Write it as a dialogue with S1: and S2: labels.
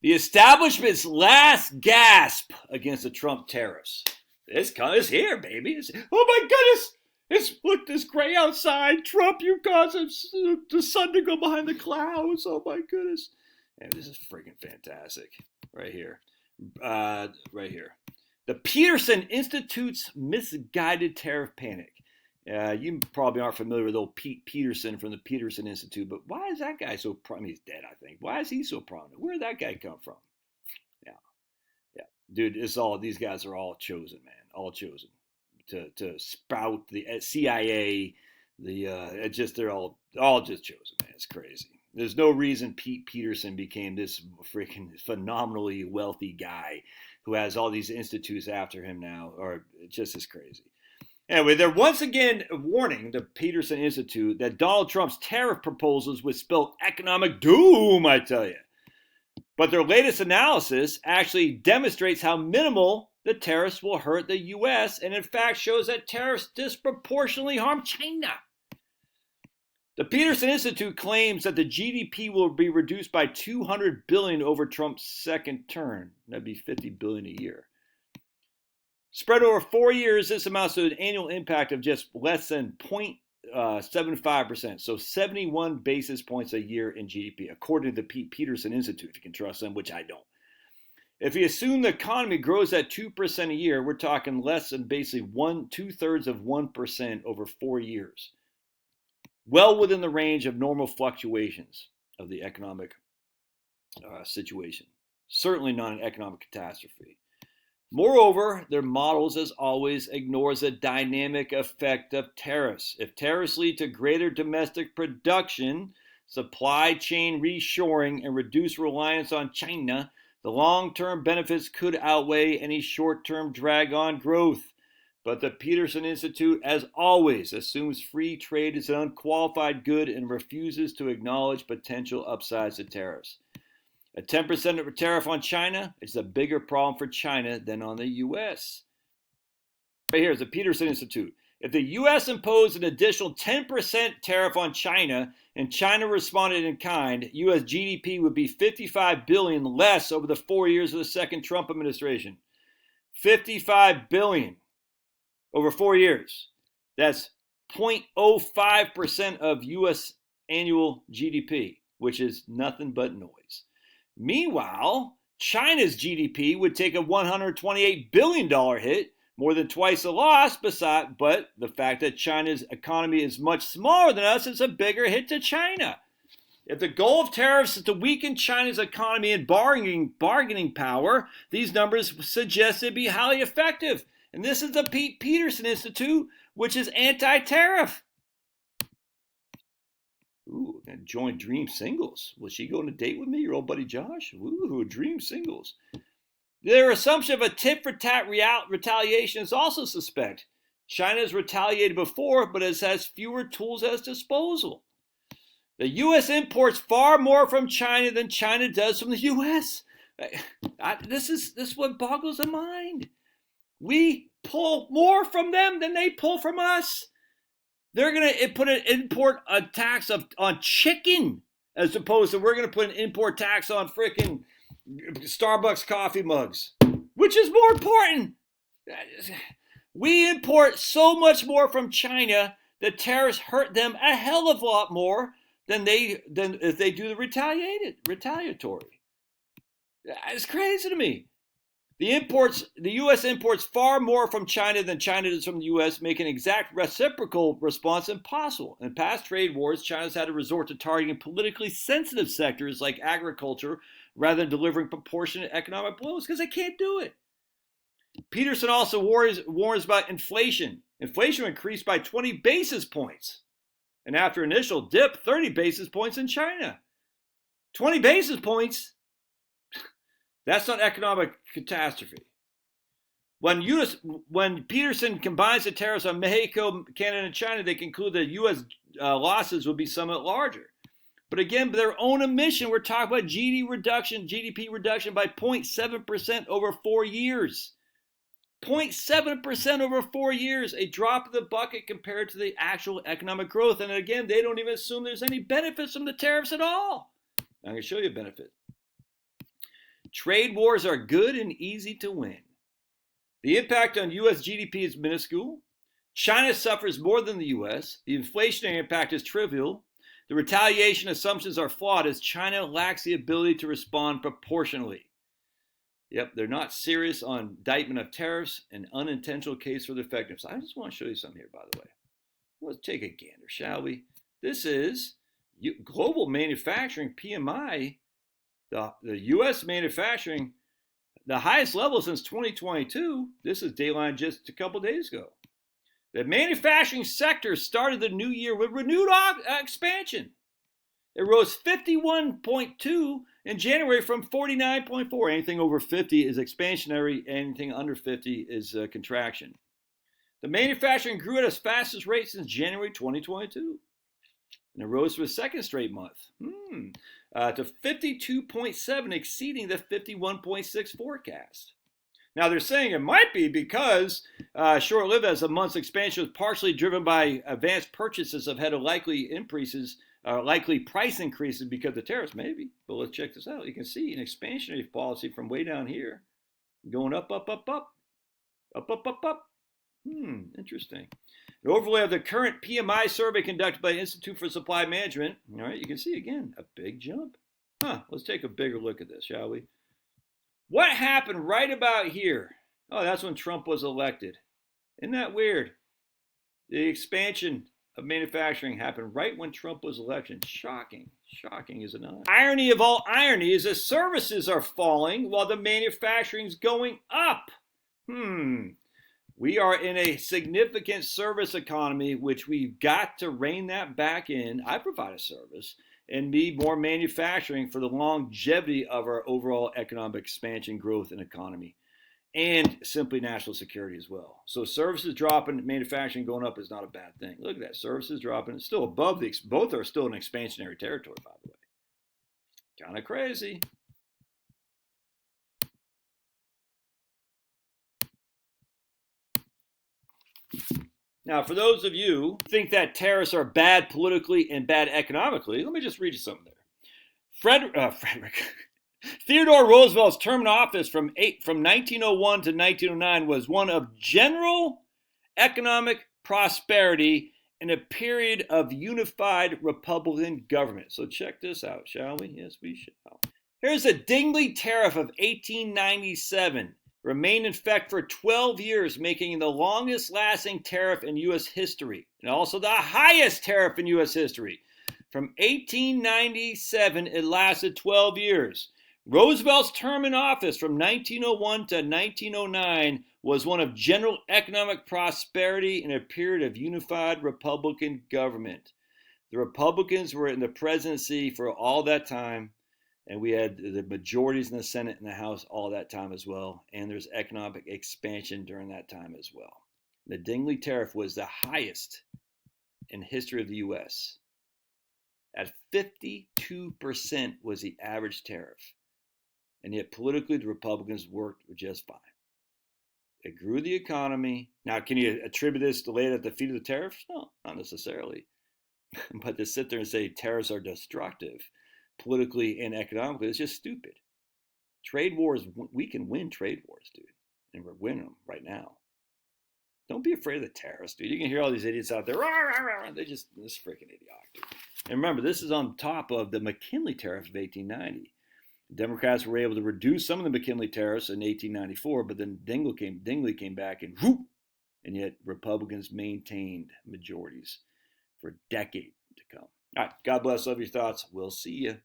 S1: The establishment's last gasp against the Trump tariffs. It's here, baby. Oh my goodness! Look, this gray outside. Trump, you caused the sun to go behind the clouds. Oh my goodness! And this is freaking fantastic. Right here. Right here. The Peterson Institute's misguided tariff panic. You probably aren't familiar with old Pete Peterson from the Peterson Institute, but why is that guy so prominent? He's dead, I think. Why is he so prominent? Where did that guy come from? Yeah, yeah, dude. These guys are all chosen, man. All chosen to spout the CIA. They're all just chosen, man. It's crazy. There's no reason Pete Peterson became this freaking phenomenally wealthy guy who has all these institutes after him now, or it's just as crazy. Anyway, they're once again warning the Peterson Institute that Donald Trump's tariff proposals would spell economic doom, I tell you. But their latest analysis actually demonstrates how minimal the tariffs will hurt the U.S. and in fact shows that tariffs disproportionately harm China. The Peterson Institute claims that the GDP will be reduced by $200 billion over Trump's second term. That'd be $50 billion a year. Spread over 4 years, this amounts to an annual impact of just less than 0.75%, so 71 basis points a year in GDP, according to the Pete Peterson Institute, if you can trust them, which I don't. If you assume the economy grows at 2% a year, we're talking less than basically 2/3 of 1% over 4 years. Well within the range of normal fluctuations of the economic situation. Certainly not an economic catastrophe. Moreover, their models, as always, ignores the dynamic effect of tariffs. If tariffs lead to greater domestic production, supply chain reshoring, and reduced reliance on China, the long-term benefits could outweigh any short-term drag on growth. But the Peterson Institute, as always, assumes free trade is an unqualified good and refuses to acknowledge potential upsides to tariffs. A 10% tariff on China is a bigger problem for China than on the U.S. Right here is the Peterson Institute. If the U.S. imposed an additional 10% tariff on China and China responded in kind, U.S. GDP would be $55 billion less over the 4 years of the second Trump administration. $55 billion over 4 years. That's 0.05% of U.S. annual GDP, which is nothing but noise. Meanwhile, China's GDP would take a $128 billion hit, more than twice the loss, but the fact that China's economy is much smaller than us is a bigger hit to China. If the goal of tariffs is to weaken China's economy and bargaining power, these numbers suggest it'd be highly effective. And this is the Pete Peterson Institute, which is anti-tariff. Ooh, gonna join Dream Singles. Will she go on a date with me, your old buddy Josh? Ooh, Dream Singles. Their assumption of a tit-for-tat retaliation is also suspect. China has retaliated before, but has fewer tools at its disposal. The U.S. imports far more from China than China does from the U.S. This is what boggles the mind. We pull more from them than they pull from us. They're going to put an import tax on chicken as opposed to we're going to put an import tax on freaking Starbucks coffee mugs, which is more important. We import so much more from China that tariffs hurt them a hell of a lot more than if they do the retaliatory. It's crazy to me. The U.S. imports far more from China than China does from the U.S., making an exact reciprocal response impossible. In past trade wars, China's had to resort to targeting politically sensitive sectors like agriculture rather than delivering proportionate economic blows because they can't do it. Peterson also warns about inflation. Inflation increased by 20 basis points. And after initial dip, 30 basis points in China. 20 basis points? That's not economic catastrophe. When Peterson combines the tariffs on Mexico, Canada, and China, they conclude that U.S. losses will be somewhat larger. But again, by their own admission, we're talking about GDP reduction by 0.7% over 4 years. 0.7% over 4 years, a drop in the bucket compared to the actual economic growth. And again, they don't even assume there's any benefits from the tariffs at all. I'm going to show you a benefit. Trade wars are good and easy to win. The impact on U.S. GDP is minuscule. China suffers more than the U.S. The inflationary impact is trivial. The retaliation assumptions are flawed as China lacks the ability to respond proportionally. Yep, they're not serious on indictment of tariffs, an unintentional case for the effectiveness. I just want to show you something here, by the way. Let's take a gander, shall we? This is global manufacturing PMI, the U.S. manufacturing, the highest level since 2022. This is dayline just a couple days ago. The manufacturing sector started the new year with renewed expansion. It rose 51.2 in January from 49.4. Anything over 50 is expansionary. Anything under 50 is contraction. The manufacturing grew at its fastest rate since January 2022. And it rose for a second straight month to 52.7, exceeding the 51.6 forecast. Now, they're saying it might be because short-lived as the month's expansion was partially driven by advanced purchases ahead of likely price increases because of the tariffs, maybe. But let's check this out. You can see an expansionary policy from way down here going up, up, up, up, up, up, up, up. Interesting. An overlay of the current PMI survey conducted by the Institute for Supply Management. All right, you can see again a big jump. Let's take a bigger look at this, shall we? What happened right about here? Oh, that's when Trump was elected. Isn't that weird? The expansion of manufacturing happened right when Trump was elected. Shocking. Shocking, is it not? Irony of all irony is that services are falling while the manufacturing's going up. We are in a significant service economy, which we've got to rein that back in. I provide a service and need more manufacturing for the longevity of our overall economic expansion, growth, and economy, and simply national security as well. So services dropping, manufacturing going up is not a bad thing. Look at that, services dropping. It's still above both are still in expansionary territory, by the way. Kind of crazy. Now, for those of you who think that tariffs are bad politically and bad economically, let me just read you something there. Theodore Roosevelt's term in office from 1901 to 1909 was one of general economic prosperity in a period of unified Republican government. So check this out, shall we? Yes, we shall. Here's a Dingley tariff of 1897. Remained in effect for 12 years, making the longest lasting tariff in U.S. history, and also the highest tariff in U.S. history. From 1897, it lasted 12 years. Roosevelt's term in office from 1901 to 1909 was one of general economic prosperity in a period of unified Republican government. The Republicans were in the presidency for all that time, and we had the majorities in the Senate and the House all that time as well. And there's economic expansion during that time as well. The Dingley tariff was the highest in history of the U.S. At 52% was the average tariff. And yet politically, the Republicans worked just fine. It grew the economy. Now, can you attribute this to lay it at the feet of the tariffs? No, not necessarily. But to sit there and say tariffs are destructive politically and economically, it's just stupid. Trade wars, we can win trade wars, dude. And we're winning them right now. Don't be afraid of the tariffs, dude. You can hear all these idiots out there. Rah, rah, rah. They're just this freaking idiotic, dude. And remember, this is on top of the McKinley tariff of 1890. Democrats were able to reduce some of the McKinley tariffs in 1894, but then Dingley came back and whoop, and yet Republicans maintained majorities for a decade to come. All right, God bless. Love your thoughts. We'll see you.